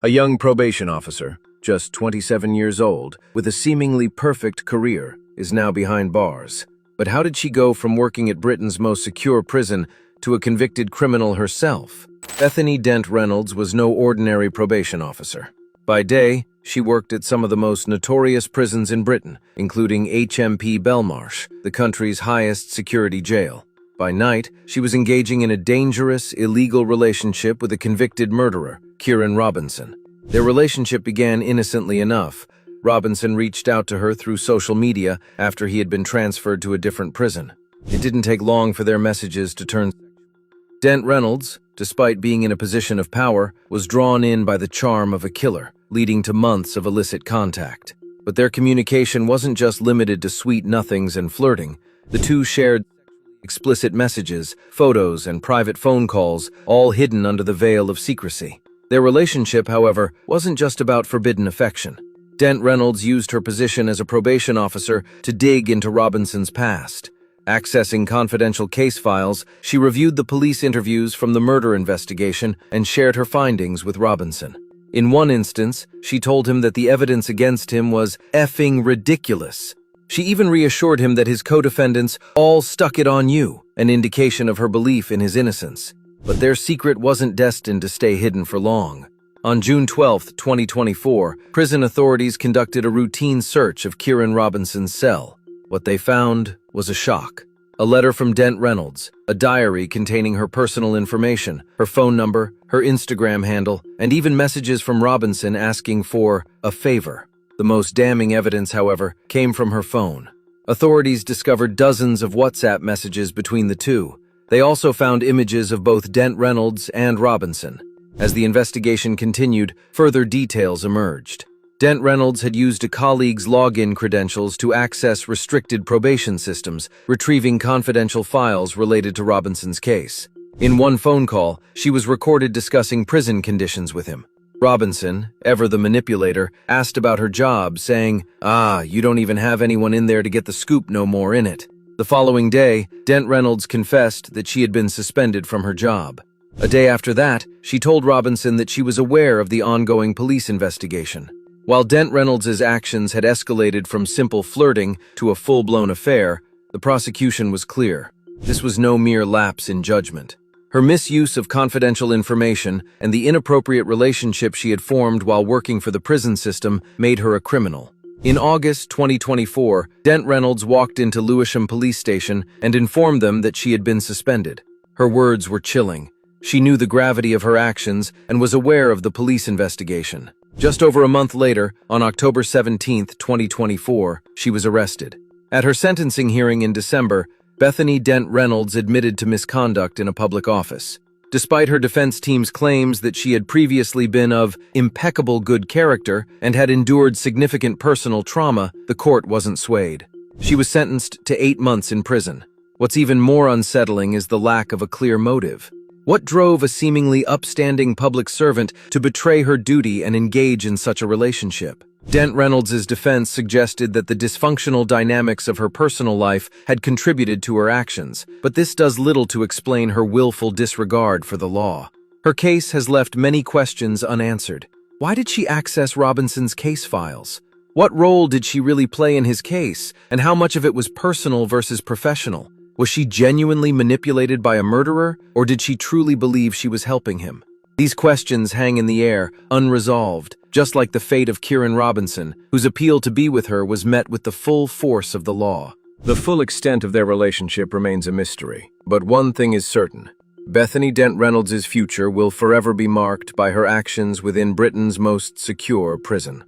A young probation officer, just 27 years old, with a seemingly perfect career, is now behind bars. But how did she go from working at Britain's most secure prison to a convicted criminal herself? Bethany Dent Reynolds was no ordinary probation officer. By day, she worked at some of the most notorious prisons in Britain, including HMP Belmarsh, the country's highest security jail. By night, she was engaging in a dangerous, illegal relationship with a convicted murderer, Kieran Robinson. Their relationship began innocently enough. Robinson reached out to her through social media after he had been transferred to a different prison. It didn't take long for their messages to turn. Dent Reynolds, despite being in a position of power, was drawn in by the charm of a killer, leading to months of illicit contact. But their communication wasn't just limited to sweet nothings and flirting. The two shared explicit messages, photos, and private phone calls, all hidden under the veil of secrecy. Their relationship, however, wasn't just about forbidden affection. Dent Reynolds used her position as a probation officer to dig into Robinson's past. Accessing confidential case files, she reviewed the police interviews from the murder investigation and shared her findings with Robinson. In one instance, she told him that the evidence against him was effing ridiculous. She even reassured him that his co-defendants all stuck it on you, an indication of her belief in his innocence. But their secret wasn't destined to stay hidden for long. On June 12, 2024, prison authorities conducted a routine search of Kieran Robinson's cell. What they found was a shock. A letter from Dent Reynolds, a diary containing her personal information, her phone number, her Instagram handle, and even messages from Robinson asking for a favor. The most damning evidence, however, came from her phone. Authorities discovered dozens of WhatsApp messages between the two. They also found images of both Dent Reynolds and Robinson. As the investigation continued, further details emerged. Dent Reynolds had used a colleague's login credentials to access restricted probation systems, retrieving confidential files related to Robinson's case. In one phone call, she was recorded discussing prison conditions with him. Robinson, ever the manipulator, asked about her job, saying, you don't even have anyone in there to get the scoop no more in it." The following day, Dent Reynolds confessed that she had been suspended from her job. A day after that, she told Robinson that she was aware of the ongoing police investigation. While Dent Reynolds' actions had escalated from simple flirting to a full-blown affair, the prosecution was clear. This was no mere lapse in judgment. Her misuse of confidential information and the inappropriate relationship she had formed while working for the prison system made her a criminal. In August 2024, Dent Reynolds walked into Lewisham Police Station and informed them that she had been suspended. Her words were chilling. She knew the gravity of her actions and was aware of the police investigation. Just over a month later, on October 17, 2024, she was arrested. At her sentencing hearing in December, Bethany Dent Reynolds admitted to misconduct in a public office. Despite her defense team's claims that she had previously been of impeccable good character and had endured significant personal trauma, the court wasn't swayed. She was sentenced to 8 months in prison. What's even more unsettling is the lack of a clear motive. What drove a seemingly upstanding public servant to betray her duty and engage in such a relationship? Dent Reynolds' defense suggested that the dysfunctional dynamics of her personal life had contributed to her actions, but this does little to explain her willful disregard for the law. Her case has left many questions unanswered. Why did she access Robinson's case files? What role did she really play in his case, and how much of it was personal versus professional? Was she genuinely manipulated by a murderer, or did she truly believe she was helping him? These questions hang in the air, unresolved, just like the fate of Kieran Robinson, whose appeal to be with her was met with the full force of the law. The full extent of their relationship remains a mystery, but one thing is certain. Bethany Dent Reynolds' future will forever be marked by her actions within Britain's most secure prison.